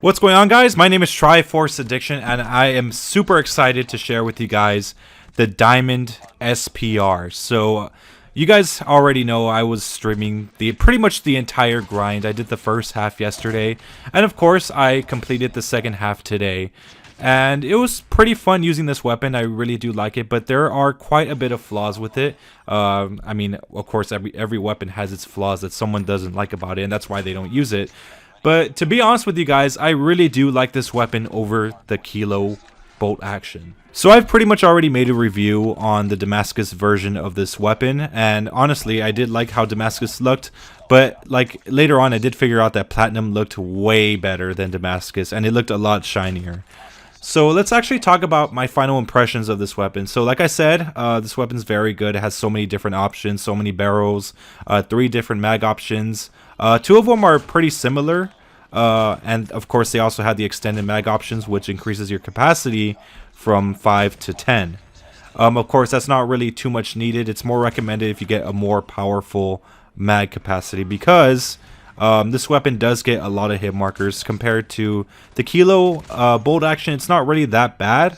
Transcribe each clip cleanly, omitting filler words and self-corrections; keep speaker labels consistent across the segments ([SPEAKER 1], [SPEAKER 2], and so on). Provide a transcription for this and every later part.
[SPEAKER 1] What's going on, guys? My name is Triforce Addiction, and I am super excited to share with you guys the Diamond SPR. So, you guys already know I was streaming pretty much the entire grind. I did the first half yesterday, and of course, I completed the second half today. And it was pretty fun using this weapon. I really do like it, but there are quite a bit of flaws with it. I mean, of course, every weapon has its flaws that someone doesn't like about it, and that's why they don't use it. But to be honest with you guys, I really do like this weapon over the Kilo bolt action. So I've pretty much already made a review on the Damascus version of this weapon, and honestly, I did like how Damascus looked, but like later on I did figure out that Platinum looked way better than Damascus, and it looked a lot shinier. So let's actually talk about my final impressions of this weapon. So like I said, this weapon's very good. It has so many different options, so many barrels, 3 different mag options. 2 of them are pretty similar, and of course they also have the extended mag options, which increases your capacity from 5 to 10. Of course, that's not really too much needed. It's more recommended if you get a more powerful mag capacity, because this weapon does get a lot of hit markers compared to the Kilo bolt action. It's not really that bad.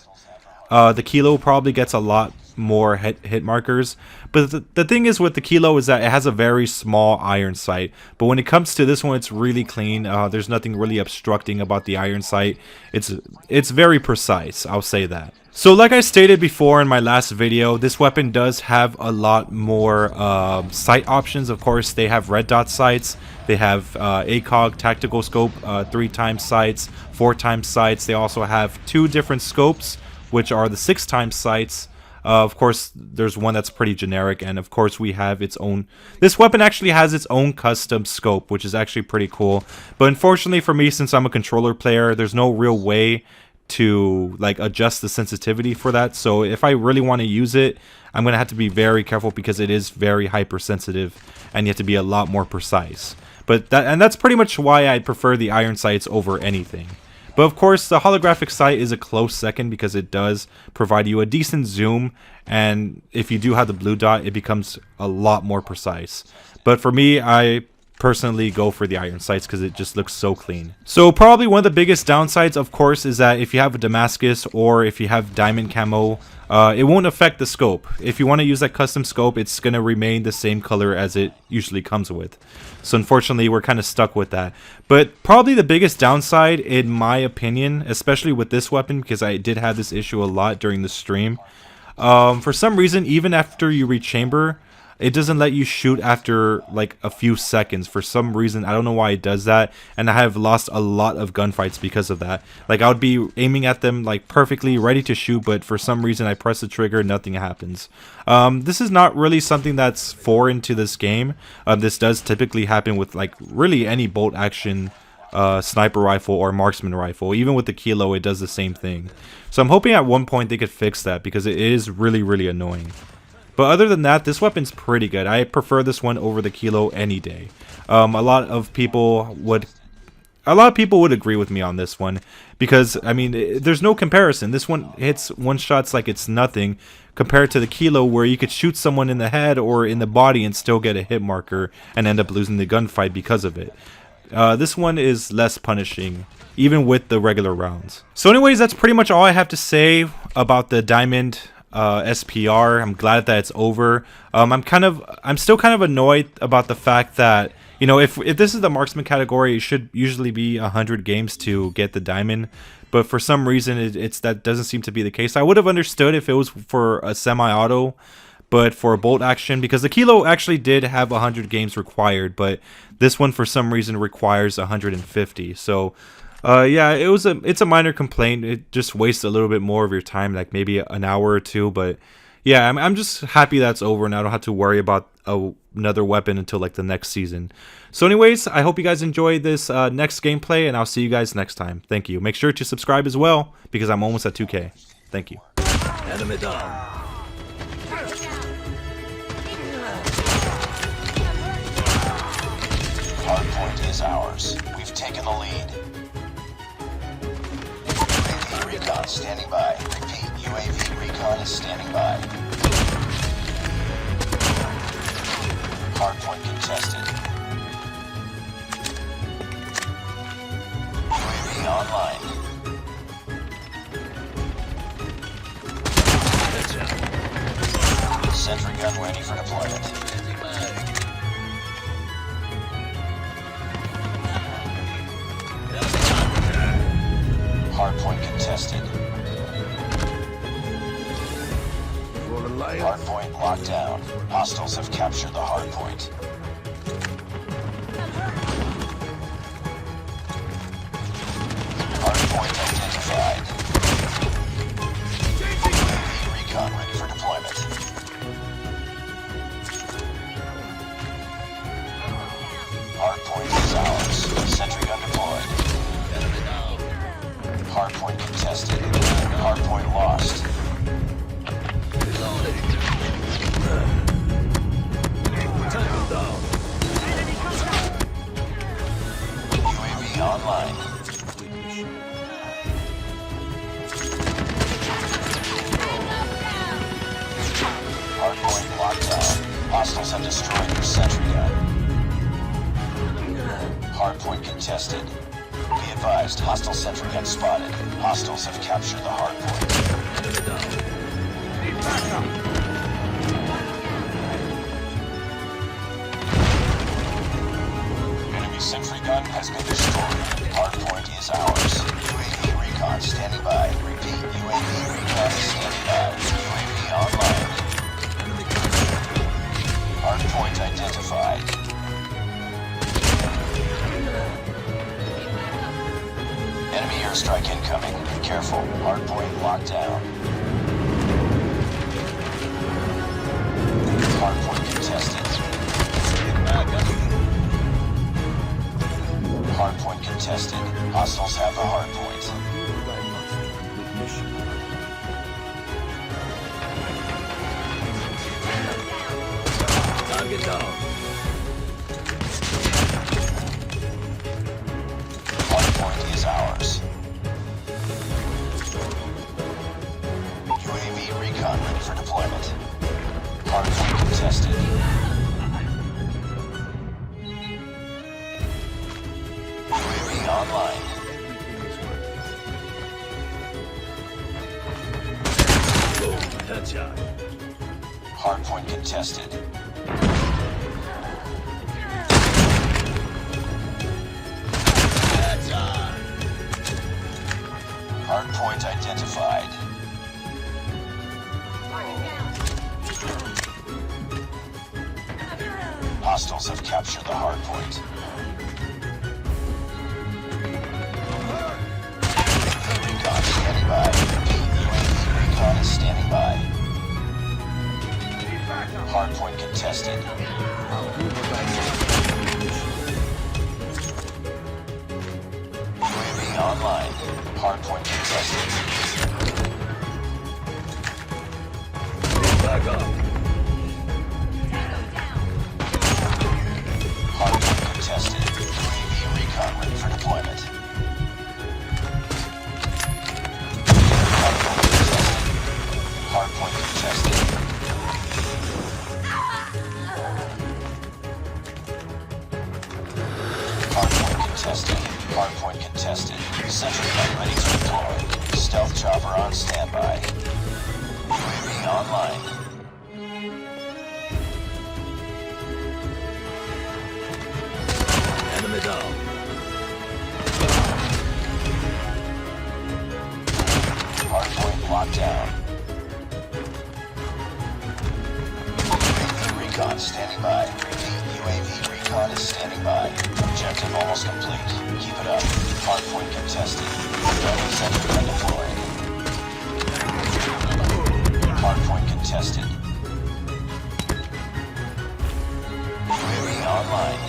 [SPEAKER 1] The Kilo probably gets a lot more hit markers, but the thing is with the Kilo is that it has a very small iron sight, but when it comes to this one, it's really clean. There's nothing really obstructing about the iron sight. It's very precise, I'll say that. So like I stated before in my last video, this weapon does have a lot more sight options. Of course, they have red dot sights, they have ACOG tactical scope, 3 times sights, 4 times sights. They also have 2 different scopes, which are the 6 times sights. Of course, there's one that's pretty generic, and of course we have its own. This weapon actually has its own custom scope, which is actually pretty cool. But unfortunately for me, since I'm a controller player, there's no real way to like adjust the sensitivity for that. So if I really want to use it, I'm gonna have to be very careful, because it is very hypersensitive and you have to be a lot more precise. But that's pretty much why I prefer the iron sights over anything. But of course, the holographic sight is a close second, because it does provide you a decent zoom, and if you do have the blue dot, it becomes a lot more precise. But for me, I personally go for the iron sights because it just looks so clean. So probably one of the biggest downsides, of course, is that if you have a Damascus or if you have diamond camo, it won't affect the scope. If you want to use that custom scope, it's going to remain the same color as it usually comes with. So unfortunately, we're kind of stuck with that. But probably the biggest downside, in my opinion, especially with this weapon, because I did have this issue a lot during the stream, for some reason, even after you reach chamber, it doesn't let you shoot after like a few seconds. For some reason, I don't know why it does that, and I have lost a lot of gunfights because of that. Like, I would be aiming at them like perfectly ready to shoot, but for some reason I press the trigger, nothing happens. This is not really something that's foreign to this game. This does typically happen with like really any bolt action sniper rifle or marksman rifle. Even with the Kilo, it does the same thing. So I'm hoping at one point they could fix that, because it is really annoying. But other than that, this weapon's pretty good. I prefer this one over the Kilo any day. A lot of people would agree with me on this one, because I mean, there's no comparison. This one hits one shots like it's nothing compared to the Kilo, where you could shoot someone in the head or in the body and still get a hit marker and end up losing the gunfight because of it. This one is less punishing, even with the regular rounds. So anyways, that's pretty much all I have to say about the Diamond SPR. I'm glad that it's over. I'm still kind of annoyed about the fact that, you know, if this is the marksman category, it should usually be 100 games to get the diamond, but for some reason that doesn't seem to be the case. I would have understood if it was for a semi-auto, but for a bolt action, because the Kilo actually did have 100 games required, but this one for some reason requires 150. So yeah, it's a minor complaint. It just wastes a little bit more of your time, like maybe an hour or 2. But yeah, I'm just happy that's over, and I don't have to worry about another weapon until like the next season. So anyways, I hope you guys enjoy this next gameplay, and I'll see you guys next time. Thank you. Make sure to subscribe as well, because I'm almost at 2K. Thank you.
[SPEAKER 2] Enemy down. Hardpoint is ours. We've taken the lead. UAV recon standing by. Repeat, UAV recon is standing by. Hardpoint contested. UAV online. Sentry gun ready for deployment. Hardpoint contested. Hardpoint locked down. Hostiles have captured the hardpoint. Hardpoint identified. Recon ready for deployment. Hardpoint is ours. Sentry gun deployed. Hardpoint contested. Hardpoint lost. UAV online. Hardpoint locked down. Hostiles have destroyed your sentry gun. Hardpoint contested. Be advised, hostile sentry gun spotted. Hostiles have captured the hardpoint. Enemy sentry gun has been destroyed. Hardpoint is ours. UAV recon standing by. Repeat, UAV recon is standing by. UAV online. Hardpoint identified. Enemy airstrike incoming. Be careful. Hardpoint locked down. Hardpoint contested. Hardpoint contested. Hostiles have the hardpoint.
[SPEAKER 3] Target down.
[SPEAKER 2] Hardpoint is ours. UAV recon ready for deployment. Hardpoint contested. UAV online.
[SPEAKER 3] Headshot.
[SPEAKER 2] Hardpoint contested. Hardpoint identified. Hostiles have captured the hardpoint. Recon standing by. UAV recon is standing by. Hardpoint contested. UAV online. Hardpoint contested.
[SPEAKER 3] Back up.
[SPEAKER 2] Hardpoint contested. UAV recon ready for deployment. Hardpoint contested. Hardpoint contested. Hardpoint contested. Sentry gun ready to deploy. Stealth chopper on standby. UAV online.
[SPEAKER 3] Enemy down.
[SPEAKER 2] Hardpoint locked down. UAV recon standing by. Repeat, UAV recon is standing by. Objective almost complete. Keep it up. Hardpoint contested. Friendly sentry gun deployed. Hardpoint contested. UAV online.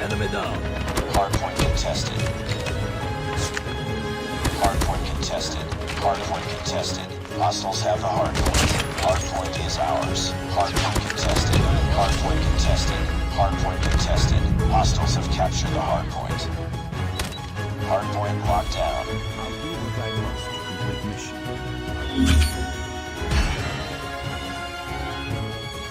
[SPEAKER 3] Enemy down.
[SPEAKER 2] Hardpoint contested. Hardpoint contested. Hardpoint contested. Hostiles have the hardpoint. Hardpoint is ours. Hardpoint contested. Hardpoint contested. Hardpoint contested. Hostiles have captured the hardpoint. Hardpoint locked down.
[SPEAKER 3] I'll do what I must to complete mission.